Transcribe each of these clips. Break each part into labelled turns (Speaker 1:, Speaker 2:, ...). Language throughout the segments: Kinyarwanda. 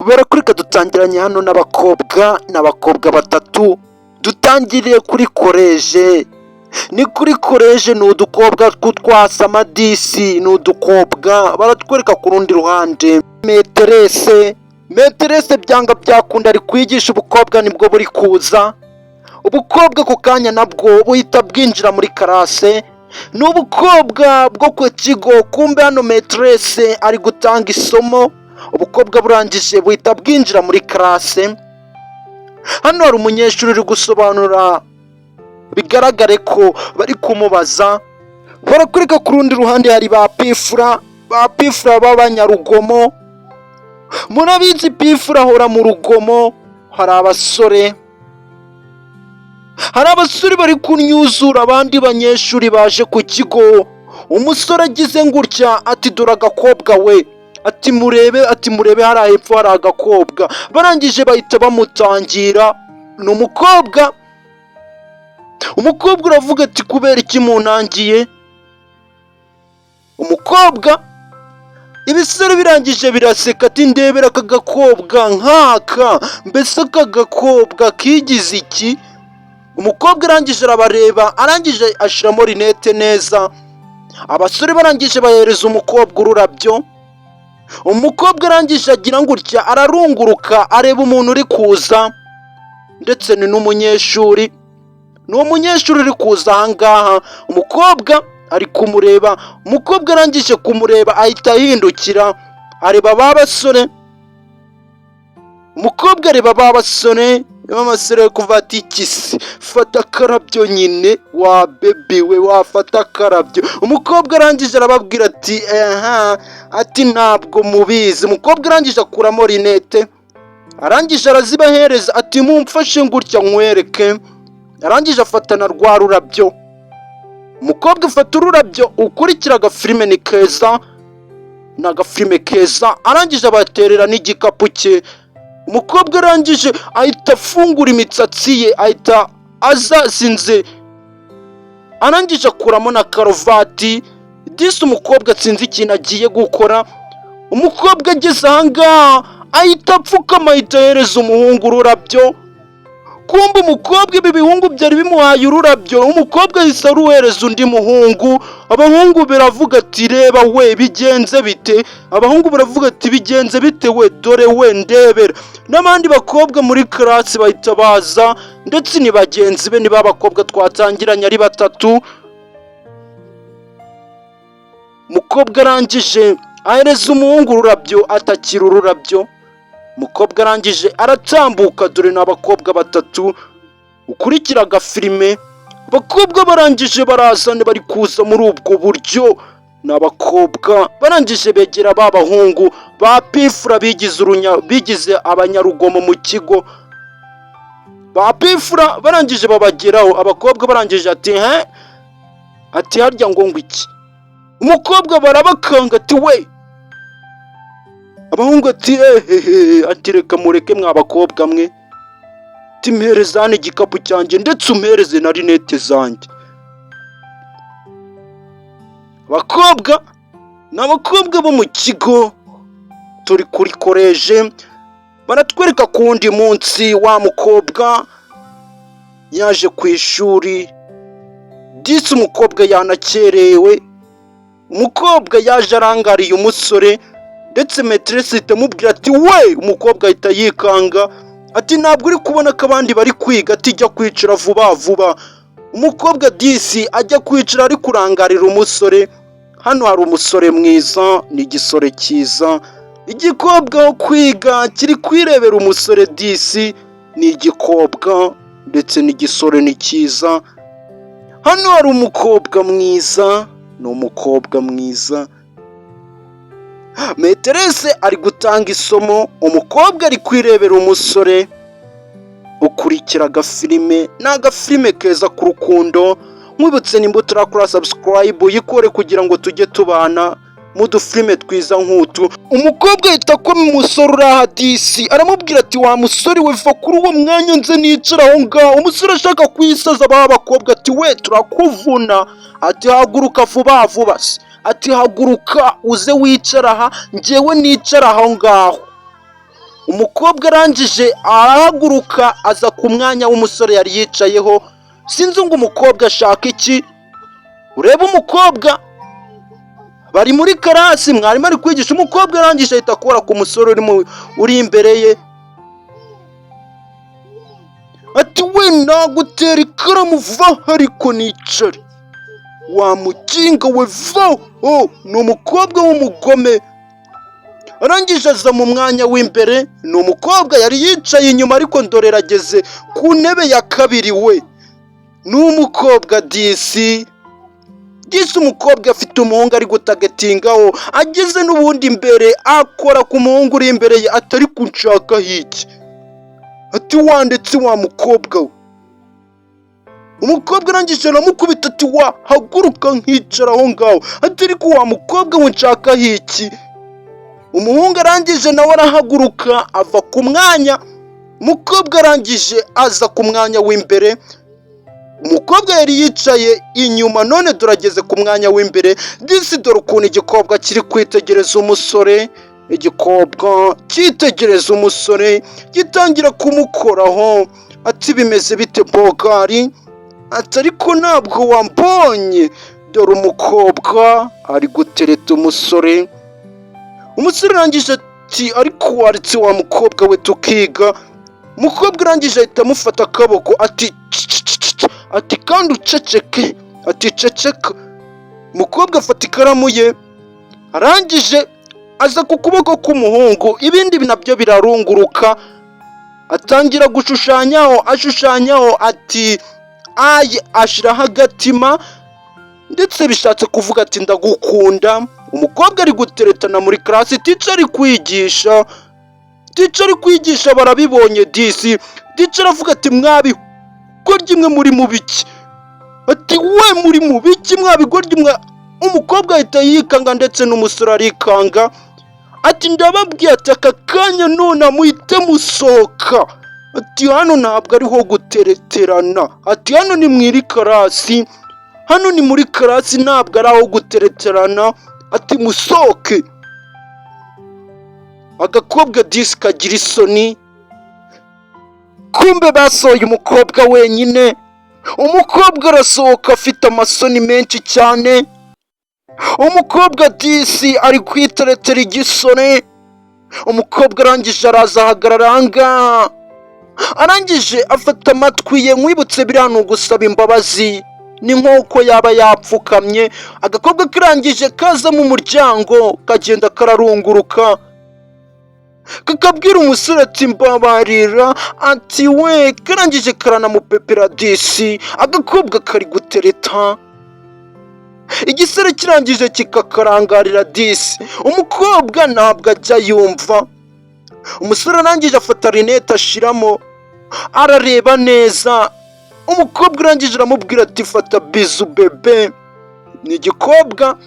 Speaker 1: barakurika dutangiranye hano n'abakobwa batatu. Dutangiriye kuri koleje, ni kuri koleje, ni udukobwa tw'utwasa amadisi, ni udukobwa. Baratwereka ku rundi ruhande meterese byanga byakunda ari kwigisha ubukobwa, nibwo buri kuza. Ubukobwa ku kanya nabwo buhita bwinjira muri karase. Ni ubukobwa bwo ku kigo, kumbe hano meterese ari gutanga isomo. Ubukobwa burangije buhita bwinjira muri karase. Hano hari umunyeshuri uri gusobanura, bigaragare ko bari kumubaza. Barakurika ku rundi ruhande hari ba pifura b'abanyarugomo. Murabizi pifura ahora mu rugomo. Hari abasore bari kunyuzura abandi banyeshuri baje ku kigo. Umusore agize ngutya ati dore agakobwa we, ati murebe hariya hepfo hari agakobwa. Barangije bahita bamutangira. Ni umukobwa uravuga ati kubera iki muntangiye? Umukobwa ibisore birangije biraseka ati ndebera aka gakobwa nk'aka, mbese aka gakobwa kigize iki? Umukobwa arangije arabareba, arangije ashiramo rinete neza. Abasore barangije bahereza umukobwa ururabyo. Umukobwa arangije agira ngutya ararunguruka areba umuntu uri kuza, ndetse ni n'umunyeshuri. Ni umunyeshuri uri kuza ahangaha. Umukobwa ari kumureba. Umukobwa arangije kumureba ahita ahindukira areba ba basore. Umukobwa areba ba basore, amasore kuva ati kisi fata akarabyo nyine wa bebi we, wafata akarabyo. Umukobwa arangije arababwira ati ati ntabwo mubizi. Umukobwa arangije akuramo rinete, arangije arazibahereza ati mumfashe ngutya nkwereke. Arangije afatana rwa rurabyo. Umukobwa afata ururabyo, ukurikira agafilime ni keza, ni agafilime keza. Arangije abaterera n'igikapu cye. Umukobwa arangije ahita afungura imisatsi ye, ahita azazinze. Arangije akuramo na karuvati. Disi umukobwa sinzi ikintu agiye gukora. Umukobwa ageze ahangaha ahita apfukama, ahita ahereza umuhungu ururabyo. Kumbe umukobwa ibi bihungu byari bimuhaye ururabyo. Umukobwa ahise aruhereza undi muhungu. Abahungu baravuga ati reba we bigenze bite? Abahungu baravuga ati bigenze bite we, dore we ndebera. N'abandi bakobwa muri karasi bahita baza, ndetse ni bagenzi be, ni ba bakobwa twatangiranye ari batatu. Umukobwa arangije ahereza umuhungu ururabyo, atakira ururabyo. Umukobwa arangije aratambuka, dore ni abakobwa batatu. Ukurikira agafilime. Abakobwa barangije barazana, bari kuza muri ubwo buryo. Ni abakobwa barangije begera ba bahungu ba pifura bigize abanyarugomo mu kigo. Ba pifura barangije babageraho. Abakobwa barangije ati harya ngo iki? Umukobwa barabakanga ati we. Abahungu ati ati reka mureke mwa bakobwa mwe, ati mpereza hano igikapu cyanjye, ndetse umpereze na rinete zanjye. Abakobwa ni abakobwa bo mu kigo. Turi kuri koleje. Baratwereka ku wundi munsi wa mukobwa yaje ku ishuri. Disi umukobwa yanakerewe. Umukobwa yaje arangariye umusore, ndetse meterese ihita amubwira ati we. Umukobwa ahita yikanga ati ntabwo uri kubona ko abandi bari kwiga? Ati jya kwicara vuba vuba. Umukobwa disi ajya kwicara ari kurangarira umusore. Hano hari umusore mwiza, ni igisore cyiza. Igikobwa aho kwiga kiri kwirebera umusore disi. Ni igikobwa ndetse n'igisore ni cyiza. Hano hari umukobwa mwiza, ni umukobwa mwiza. Meterese ari gutanga isomo, umukobwa ari kwirebera umusore. Ukurikira agafilime, ni agafilime keza ku rukundo. Mwibutse nimba utarakora subscribe yikore kugira ngo tujye tubana mu dufilime twiza nk'utu. Umukobwa ahita akoma umusore uri aha disi, aramubwira ati wa musore we va kuri uwo mwanya nze nicara aho ngaho. Umusore ashaka kwisaza ba bakobwa ati we turakuvuna. Ati haguruka vuba vuba se. Ati haguruka uze wicara aha, njyewe nicara aho ngaho. umukobwa arangije arahaguruka aza ku mwanya w'umusore yari yicayeho. Sinzi ngo umukobwa ashaka iki. Ureba umukobwa bari muri karasi, mwarimu ari kwigisha, umukobwa arangije ahita akora ku musore uri imbere ye ati we nagutera ikaramu va ariko nicare, wa mukinga we va. Ni umukobwa w'umugome. Arangije aza mu mwanya w'imbere, ni umukobwa yari yicaye inyuma ariko ndorera ageze ku ntebe ya kabiri. we ni umukobwa disi umukobwa afite umuhungu ari gutagetingaho, ageze n'ubundi imbere akora ku muhungu uri imbere ye atari kunshaka hiki. Ati wandetse wa mukobwa we. Umukobwa arangije aramukubita ati wa haguruka nkicara aho ngaho. Ati ariko wa mukobwa we nshaka hiki. Umuhungu arangije nawe arahaguruka ava ku mwanya. Umukobwa arangije aza ku mwanya w'imbere. Umukobwa yari yicaye inyuma, none turageze ku mwanya w'imbere. Disi dore ukuntu igikobwa kiri kwitegereza umusore. Igikobwa cyitegereza umusore gitangira kumukoraho. Ati bimeze bite bogari? Ati ariko ntabwo wambonye. Dore umukobwa ari gutereta umusore. Umusore arangije ati ariko waretse wa mukobwa we tukiga. Umukobwa arangije ahita amufata akaboko ati kandi uceceke. Ati ceceka. Umukobwa afata ikaramu ye arangije aza ku kuboko k'umuhungu, ibindi nabyo birarunguruka. Atangira ashushanyaho ati aye, ashiraho agatima ndetse bishatse kuvuga ati ndagukunda. Umukobwa ari guteretana muri classe, teacher ari kwigisha barabibonye disi. Teacher avuga ati mwabigoryi mwe muri mu biki. Ati we muri mu biki mwabigoryi mwe. Umukobwa ahita yikanga ndetse n'umusore arikanga. Ati ndababwiye ati aka kanya none muhite musohoka. Ati hano ntabwo ariho gutereterana. Ati hano ni muri karasi. Hano ni muri karasi ntabwo ari aho gutereterana. Ati musohoke. Agakobwa disi kagira isoni. Kumbe basohoye umukobwa wenyine. Umukobwa arasohoka afite amasoni menshi cyane. Umukobwa disi ari kwiteretera igisore. Umukobwa arangije araza ahagarara ahangaha. Arangije afata amatwi ye, nkwibutse biriya ni ugusaba imbabazi. Ni nk'uko yaba yapfukamye. Agakobwa karangije kaza mu muryango kagenda kararunguruka. Kakabwira umusore ati mbabarira. Ati we karangije karanamupepera disi. Agakobwa kari gutereta. Igisore kirangije kikakarangarira disi. Umukobwa ntabwo ajya yumva. Umusore arangije afata rinete ashiramo arareba neza. Umukobwa arangije aramubwira ati fata bizu bebe. Ni igikobwa.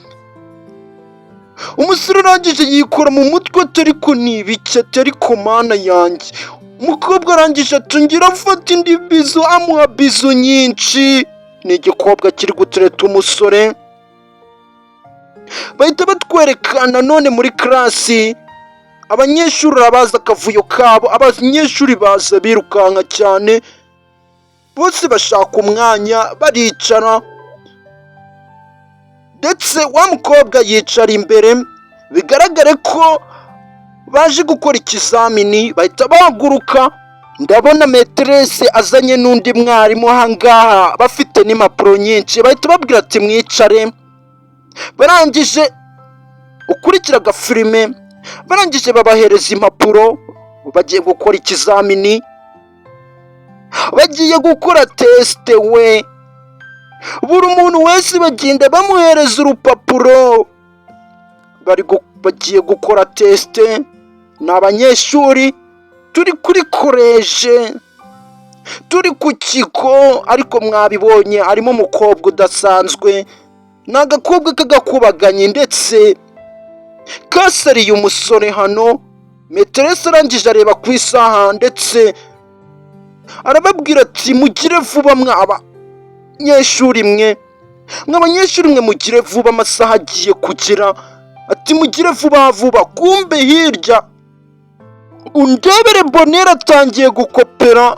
Speaker 1: Umusore arangije yikora mu mutwe ariko ni ibiki, ariko mana yanjye. Umukobwa arangije atungira afata indi bizu amuha bizu nyinshi. Ni igikobwa kiri gutereta umusore. Bahita batwerekana none muri klasi. Abanyeshuri baza akavuyo kabo. Abanyeshuri baza birukanka cyane. Bose bashaka umwanya baricara. Ndetse wa mukobwa yicara imbere. Bigaragare ko baje gukora ikizamini. Bahita bahaguruka. Ndabona meterese azanye n'undi mwarimu ahangaha bafite n'impapuro nyinshi. Bahita babwira ati mwicare. Barangije ukurikira agafilime. Barangije babahereza impapuro. Bagiye gukora ikizamini. Bagiye gukora tesite we. Buri muntu wese bagenda bamuhereza urupapuro. Bagiye gukora tesite. Ni abanyeshuri. Turi kuri koleje. Turi ku kigo. Ariko mwabibonye harimo umukobwa udasanzwe. Ni agakobwa k'agakubaganye ndetse kasariye umusore hano. Meterese arangije areba ku isaha ndetse arababwira ati mugire vuba mw'abanyeshuri mwe. Mw'abanyeshuri mwe mugire vuba amasaha agiye kugera. Ati mugire vuba vuba. Kumbe hirya undebere Bonera atangiye gukopera.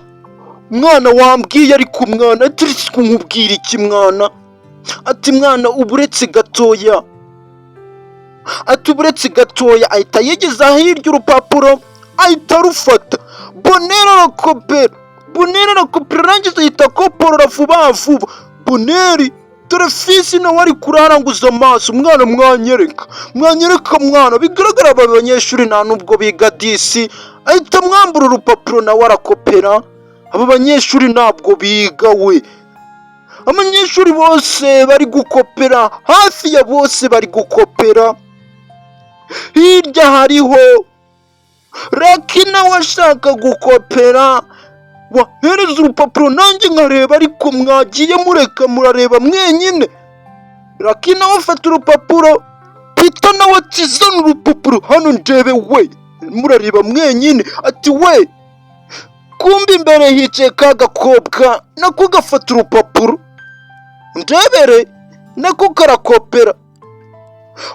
Speaker 1: Mwana wambwiye ariko mwana ati nkubwira iki mwana? Ati mwana uburetse gatoya. Ati uburetse gatoya ahita yigeza hirya urupapuro ahita arufata. Bonera arakopera arangiza ahita akoporora vuba vuba. Boneri dore fisi nawe ari kuraranguza amaso. Mwana mwanyereka mwana. Bigaragara aba banyeshuri nta nubwo biga disi. Ahita mwambura urupapuro nawe arakopera. Aba banyeshuri ntabwo biga we. Abanyeshuri bose bari gukopera, hafi ya bose bari gukopera. Hirya hariho Lucky nawe ashaka gukopera. Wahereza urupapuro nanjye nkareba ariko mwagiye mureka murareba mwenyine. Lucky nawe afata urupapuro. Peter nawe ati zana urupapuro hano ndebe we. Murareba mwenyine. Ati we. Kumbi imbere hicaye ka gakobwa nako gafata urupapuro. Ndebere nako karakopera.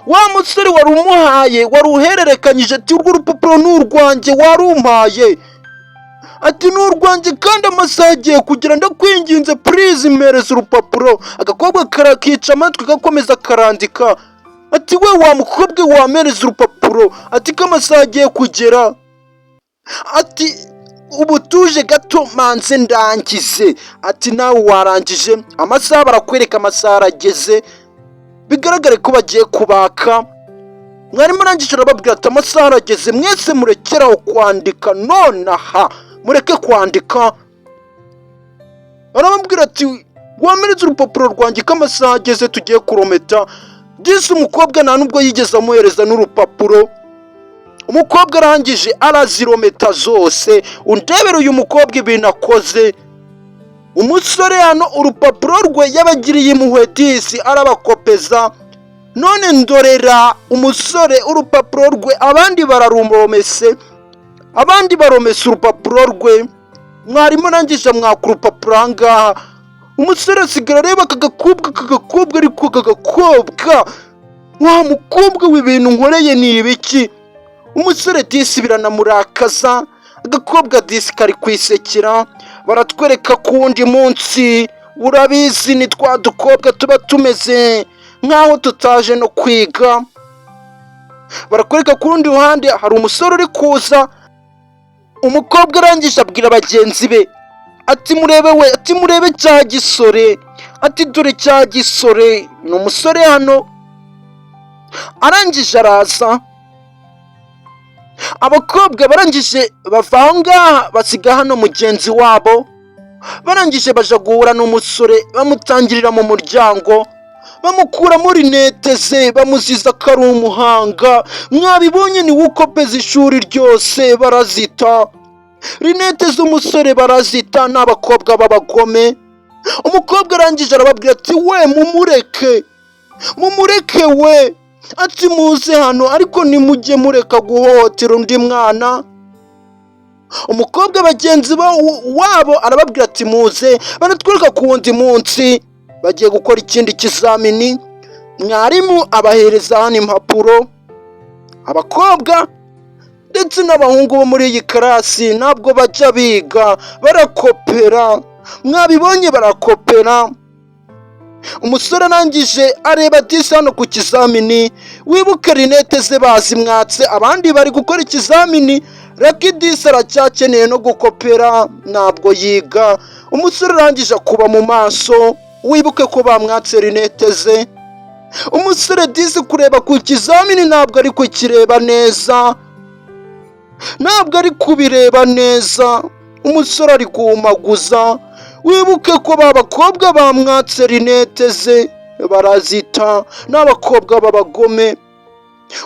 Speaker 1: Wa musore wari umuhaye wari uhererekanyije ati urwo rupapuro ni urwanjye warumpaye. Ati ni urwanjye kandi amasaha agiye kugira ndakwinginze please mpereza urupapuro. Agakobwa karakica amatwi gakomeza karandika. Ati we wa mukobwa wampereza urupapuro. Ati ko amasaha agiye kugera. Ati ubu tuje gato manze ndangize. Ati nawe warangije amasaha barakwereka amasaha arageze. Bigaragare ko bagiye kubaka. Mwarimu arangije arababwira ati amasaha arageze mwese murekeraho kwandika nonaha. Mureke kwandika. Arababwira ati wampereza urupapuro rwanjye ko amasaha ageze tugiye kurometa. Disi umukobwa nta nubwo yigeze amuhereza n'urupapuro. Umukobwa arangije arazirometa zose. Undebere uyu mukobwa ibintu akoze. Umusore hano urupapuro rwe yabagiriye impuhwe disi arabakopeza. None ndorera umusore urupapuro rwe abandi bararumomese. Abandi baromesa urupapuro rwe. Mwarimu arangije amwaka urupapuro ahangaha. Umusore asigara areba aka gakobwa ariko aka gakobwa. Wa mukobwa w'ibintu nkoreye ni ibiki? Umusore disi biranamurakaza. Agakobwa disi kari kwisekera. Baratwereka ku wundi munsi. Urabizi ni twa dukobwa tuba tumeze nkaho tutaje no kwiga. Barakwereka ku rundi ruhande hari umusore uri kuza. Umukobwa arangije abwira bagenzi be ati murebe we, ati murebe cya gisore. Ati dore cya gisore. Ni umusore hano. Arangije araza. Abakobwa barangije bava aho ngaha basiga hano mugenzi wabo. Barangije baja guhura n'umusore bamutangirira mu muryango. Bamukura muri rinete ze bamuziza ko ari umuhanga. Mwabibonye ni ukopeza ishuri ryose barazita. Rinete z'umusore barazita n'abakobwa b'abagome. Umukobwa arangije arababwira ati we mumureke we. Ati muze hano ariko nimujye mureka guhohotera undi mwana. Umukobwa bagenzi wabo arababwira ati muze. Baratwereka ku wundi munsi bagiye gukora ikindi kizamini. Mwarimu abahereza hano impapuro. Abakobwa ndetse n'abahungu bo muri iyi karasi ntabwo bajya biga, barakopera. Mwabibonye barakopera. Umusore arangije areba disi hano ku kizamini. Wibuke rinete ze bazimwatse abandi bari gukora ikizamini. Lucky disi aracyakeneye no gukopera ntabwo yiga. Umusore arangije akuba mu maso. Wibuke ko bamwatse rinete ze. Umusore disi kureba ku kizamini ntabwo ari kukireba neza. Ntabwo ari kubireba neza. Umusore ari guhumaguza. Wibuke ko babakobwa bamwatse rinete ze barazita n'abakobwa b'abagome.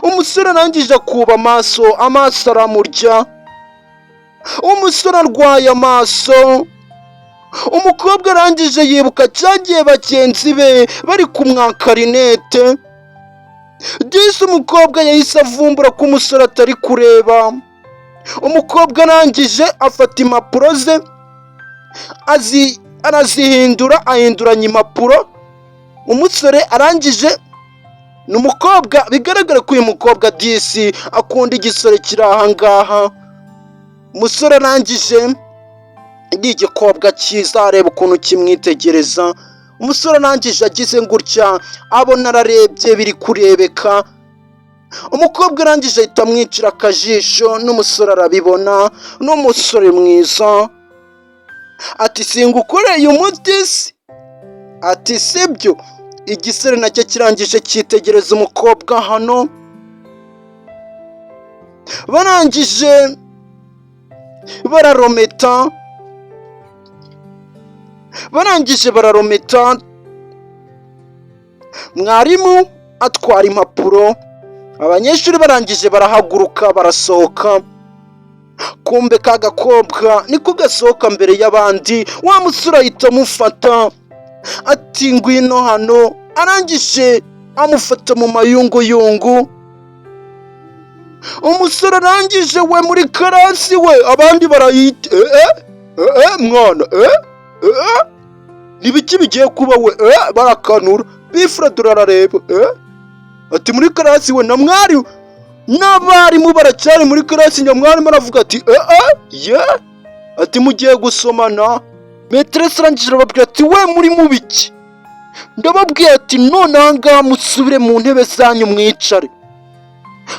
Speaker 1: Umusore arangije akuba amaso aramurya. Umusore arwaye amaso. Umukobwa arangije yibuka cyagiye bagenzi be bari kumwaka rinete. Disi umukobwa yahise avumbura ko umusore atari kureba. Umukobwa arangije afata impapuro ze arazihindura, ahinduranya impapuro. Umusore arangije ni umukobwa bigaragara ko uyu mukobwa disi akunda igisore kiri aha ngaha. umusore arangije ni igikobwa cyiza areba ukuntu kimwitegereza. Umusore arangije agize gutya abona ararebye biri kurebeka. Umukobwa arangije ahita amwicira akajisho n'umusore arabibona. N'umusore mwiza ati singukoreye umuti se? Ati sibyo. Igisore nacyo kirangije cyitegereza umukobwa hano. Barangije bararometa. Mwarimu atwara impapuro. Abanyeshuri barangije barahaguruka barasohoka. Kumbe ka gakobwa niko gasohoka mbere y'abandi. Wa musore ahita amufata ati ngwino hano. Arangije amufata mu mayunguyungu. Umusore arangije we muri karasi we abandi barayita mwana nibiki bigiye kuba we barakanura bifradura arareba ati muri karasi we na mwarimu n'abarimu baracyari muri karasi. Nyamwarimu aravuga ati ati mugiye gusomana. Metresse arangije arababwira ati we muri mu biki? Ndababwiye ati none ahangaha musubire mu ntebe zanyu mwicare.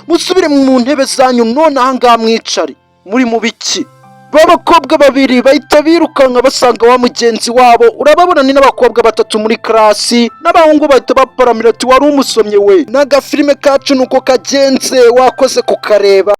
Speaker 1: Musubire mu ntebe zanyu none ahangaha mwicare. Muri mu biki? B'abakobwa babiri bahita birukanka basanga wa mugenzi wabo. Urababona ni n'abakobwa batatu muri karasi. N'abahungu bahita baparamira ati wari umusomye we. N'agafilime kacu nuko kagenze wakoze kukareba.